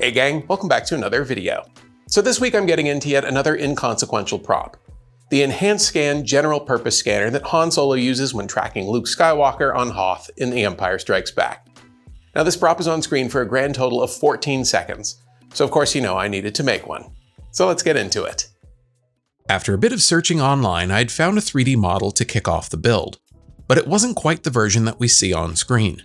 Hey gang, welcome back to another video. So this week I'm getting into yet another inconsequential prop. The Enhanced Scan general purpose scanner that Han Solo uses when tracking Luke Skywalker on Hoth in The Empire Strikes Back. Now this prop is on screen for a grand total of 14 seconds, so of course you know I needed to make one. So let's get into it. After a bit of searching online, I'd found a 3D model to kick off the build, but it wasn't quite the version that we see on screen.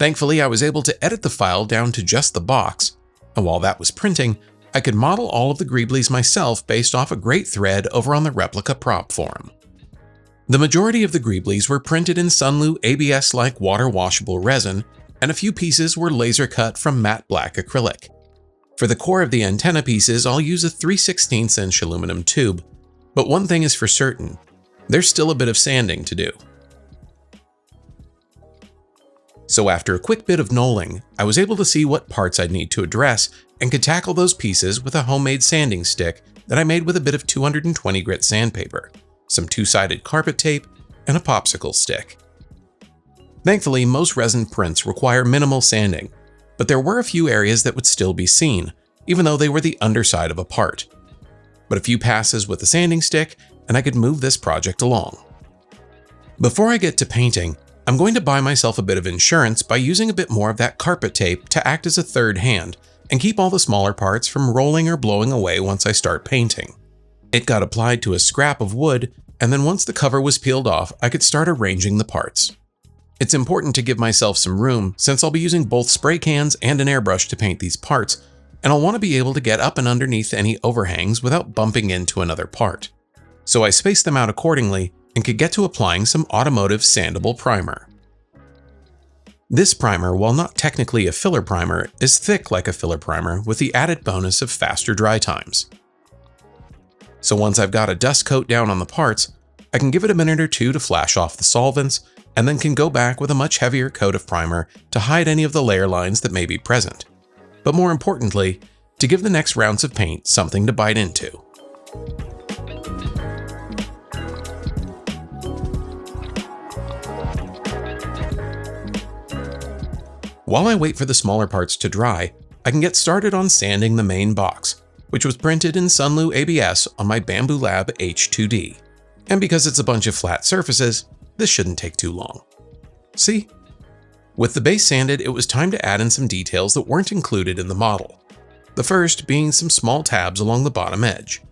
Thankfully, I was able to edit the file down to just the box, and while that was printing, I could model all of the greeblies myself based off a great thread over on the Replica prop forum. The majority of the greeblies were printed in Sunlu ABS-like water-washable resin, and a few pieces were laser cut from matte black acrylic. For the core of the antenna pieces, I'll use a 3/16 inch aluminum tube, but one thing is for certain, there's still a bit of sanding to do. So after a quick bit of knolling, I was able to see what parts I'd need to address and could tackle those pieces with a homemade sanding stick that I made with a bit of 220 grit sandpaper, some two-sided carpet tape, and a popsicle stick. Thankfully, most resin prints require minimal sanding, but there were a few areas that would still be seen, even though they were the underside of a part. But a few passes with the sanding stick, and I could move this project along. Before I get to painting, I'm going to buy myself a bit of insurance by using a bit more of that carpet tape to act as a third hand and keep all the smaller parts from rolling or blowing away once I start painting. It got applied to a scrap of wood, and then once the cover was peeled off, I could start arranging the parts. It's important to give myself some room since I'll be using both spray cans and an airbrush to paint these parts, and I'll want to be able to get up and underneath any overhangs without bumping into another part. So I spaced them out accordingly and could get to applying some automotive sandable primer. This primer, while not technically a filler primer, is thick like a filler primer with the added bonus of faster dry times. So once I've got a dust coat down on the parts, I can give it a minute or two to flash off the solvents, and then can go back with a much heavier coat of primer to hide any of the layer lines that may be present. But more importantly, to give the next rounds of paint something to bite into. While I wait for the smaller parts to dry, I can get started on sanding the main box, which was printed in Sunlu ABS on my Bamboo Lab H2D. And because it's a bunch of flat surfaces, this shouldn't take too long. See? With the base sanded, it was time to add in some details that weren't included in the model. The first being some small tabs along the bottom edge.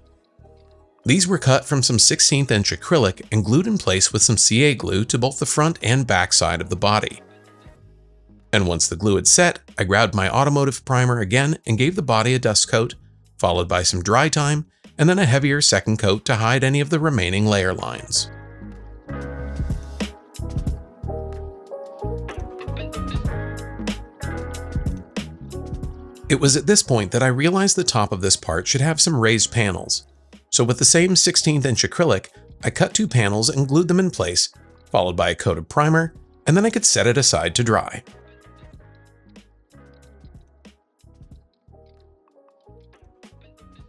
These were cut from some 16th inch acrylic and glued in place with some CA glue to both the front and back side of the body. And once the glue had set, I grabbed my automotive primer again and gave the body a dust coat, followed by some dry time, and then a heavier second coat to hide any of the remaining layer lines. It was at this point that I realized the top of this part should have some raised panels. So with the same 16th inch acrylic, I cut two panels and glued them in place, followed by a coat of primer, and then I could set it aside to dry.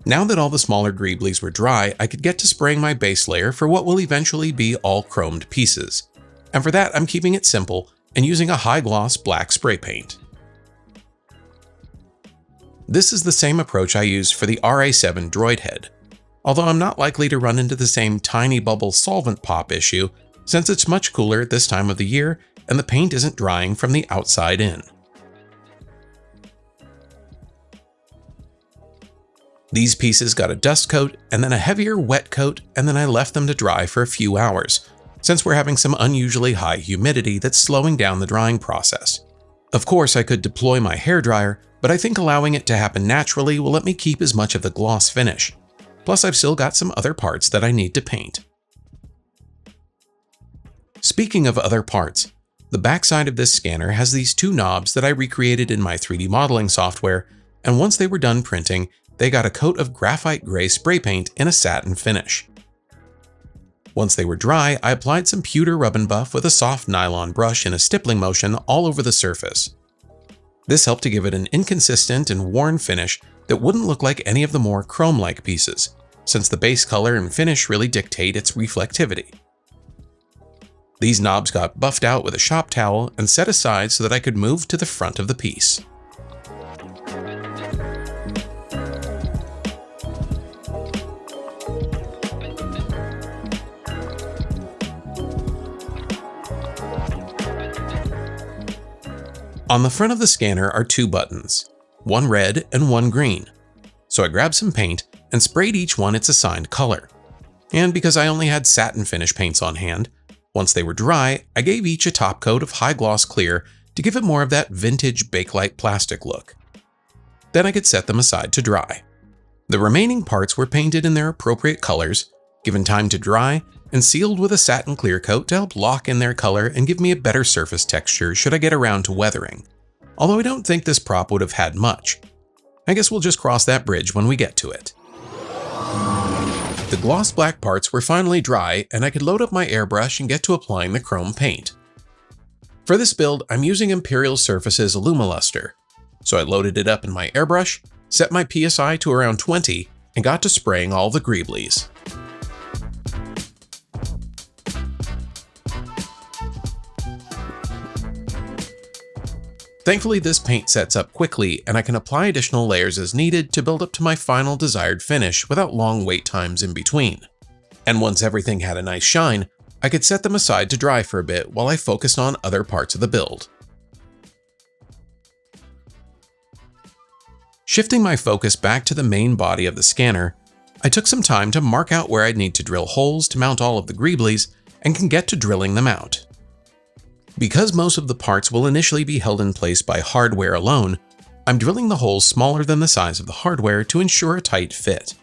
Now that all the smaller greeblies were dry, I could get to spraying my base layer for what will eventually be all chromed pieces. And for that, I'm keeping it simple and using a high-gloss black spray paint. This is the same approach I used for the RA7 droid head, although I'm not likely to run into the same tiny bubble solvent pop issue since it's much cooler at this time of the year and the paint isn't drying from the outside in. These pieces got a dust coat and then a heavier wet coat, and then I left them to dry for a few hours, since we're having some unusually high humidity that's slowing down the drying process. Of course, I could deploy my hairdryer, but I think allowing it to happen naturally will let me keep as much of the gloss finish. Plus, I've still got some other parts that I need to paint. Speaking of other parts, the backside of this scanner has these two knobs that I recreated in my 3D modeling software, and once they were done printing, they got a coat of graphite gray spray paint in a satin finish. Once they were dry, I applied some pewter rub and buff with a soft nylon brush in a stippling motion all over the surface. This helped to give it an inconsistent and worn finish that wouldn't look like any of the more chrome-like pieces, since the base color and finish really dictate its reflectivity. These knobs got buffed out with a shop towel and set aside so that I could move to the front of the piece. On the front of the scanner are two buttons, one red and one green. So I grabbed some paint and sprayed each one its assigned color. And because I only had satin finish paints on hand, once they were dry, I gave each a top coat of high gloss clear to give it more of that vintage Bakelite plastic look. Then I could set them aside to dry. The remaining parts were painted in their appropriate colors, given time to dry, and sealed with a satin clear coat to help lock in their color and give me a better surface texture should I get around to weathering. Although I don't think this prop would have had much. I guess we'll just cross that bridge when we get to it. The gloss black parts were finally dry, and I could load up my airbrush and get to applying the chrome paint. For this build, I'm using Imperial Surface's Lumiluster, so I loaded it up in my airbrush, set my PSI to around 20, and got to spraying all the greeblies. Thankfully, this paint sets up quickly, and I can apply additional layers as needed to build up to my final desired finish without long wait times in between. And once everything had a nice shine, I could set them aside to dry for a bit while I focused on other parts of the build. Shifting my focus back to the main body of the scanner, I took some time to mark out where I'd need to drill holes to mount all of the greeblies and can get to drilling them out. Because most of the parts will initially be held in place by hardware alone, I'm drilling the holes smaller than the size of the hardware to ensure a tight fit.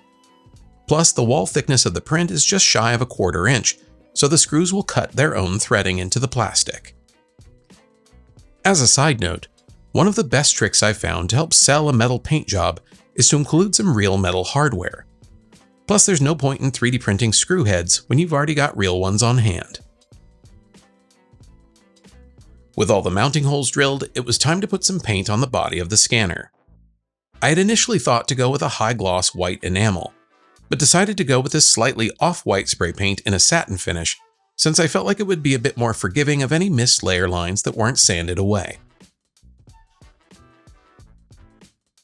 Plus, the wall thickness of the print is just shy of a 1/4 inch, so the screws will cut their own threading into the plastic. As a side note, one of the best tricks I've found to help sell a metal paint job is to include some real metal hardware. Plus, there's no point in 3D printing screw heads when you've already got real ones on hand. With all the mounting holes drilled, it was time to put some paint on the body of the scanner. I had initially thought to go with a high-gloss white enamel, but decided to go with this slightly off-white spray paint in a satin finish, since I felt like it would be a bit more forgiving of any missed layer lines that weren't sanded away.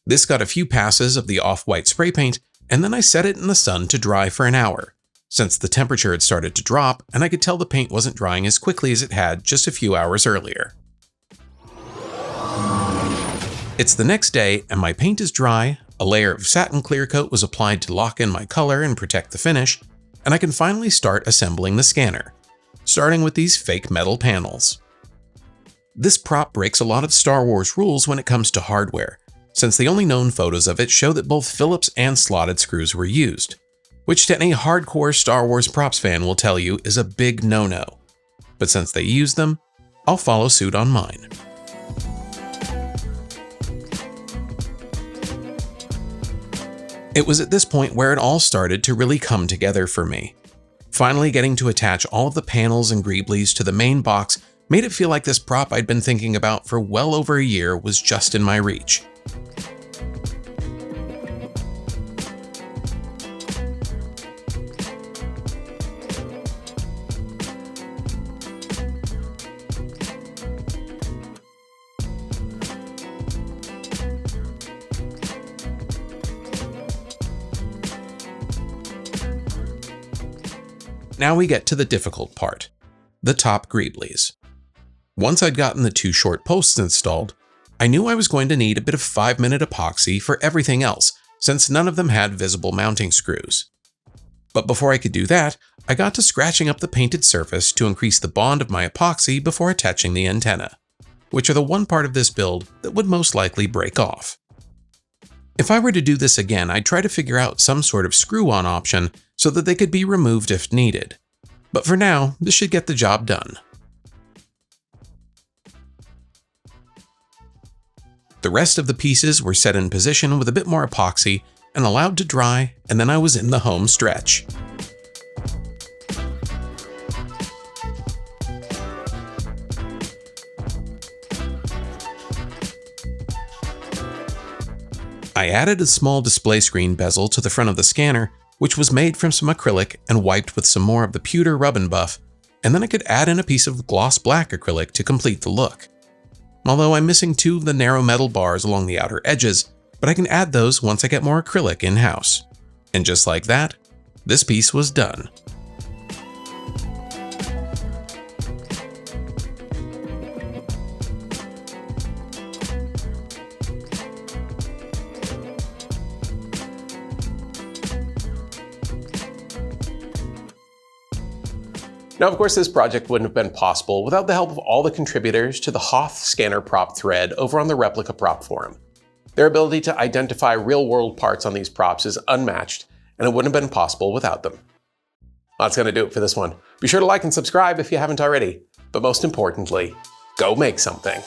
This got a few passes of the off-white spray paint, and then I set it in the sun to dry for an hour, since the temperature had started to drop and I could tell the paint wasn't drying as quickly as it had just a few hours earlier. It's the next day and my paint is dry, a layer of satin clear coat was applied to lock in my color and protect the finish, and I can finally start assembling the scanner, starting with these fake metal panels. This prop breaks a lot of Star Wars rules when it comes to hardware, since the only known photos of it show that both Phillips and slotted screws were used, which to any hardcore Star Wars props fan will tell you is a big no-no. But since they use them, I'll follow suit on mine. It was at this point where it all started to really come together for me. Finally getting to attach all of the panels and greeblies to the main box made it feel like this prop I'd been thinking about for well over a year was just in my reach. Now we get to the difficult part, the top greeblies. Once I'd gotten the 2 short posts installed, I knew I was going to need a bit of 5-minute epoxy for everything else, since none of them had visible mounting screws. But before I could do that, I got to scratching up the painted surface to increase the bond of my epoxy before attaching the antenna, which are the one part of this build that would most likely break off. If I were to do this again, I'd try to figure out some sort of screw-on option so that they could be removed if needed. But for now, this should get the job done. The rest of the pieces were set in position with a bit more epoxy and allowed to dry, and then I was in the home stretch. I added a small display screen bezel to the front of the scanner, which was made from some acrylic and wiped with some more of the pewter rub and buff, and then I could add in a piece of gloss black acrylic to complete the look. Although I'm missing 2 of the narrow metal bars along the outer edges, but I can add those once I get more acrylic in-house. And just like that, this piece was done. Now, of course, this project wouldn't have been possible without the help of all the contributors to the Hoth Scanner prop thread over on the Replica prop forum. Their ability to identify real-world parts on these props is unmatched, and it wouldn't have been possible without them. That's going to do it for this one. Be sure to like and subscribe if you haven't already. But most importantly, go make something.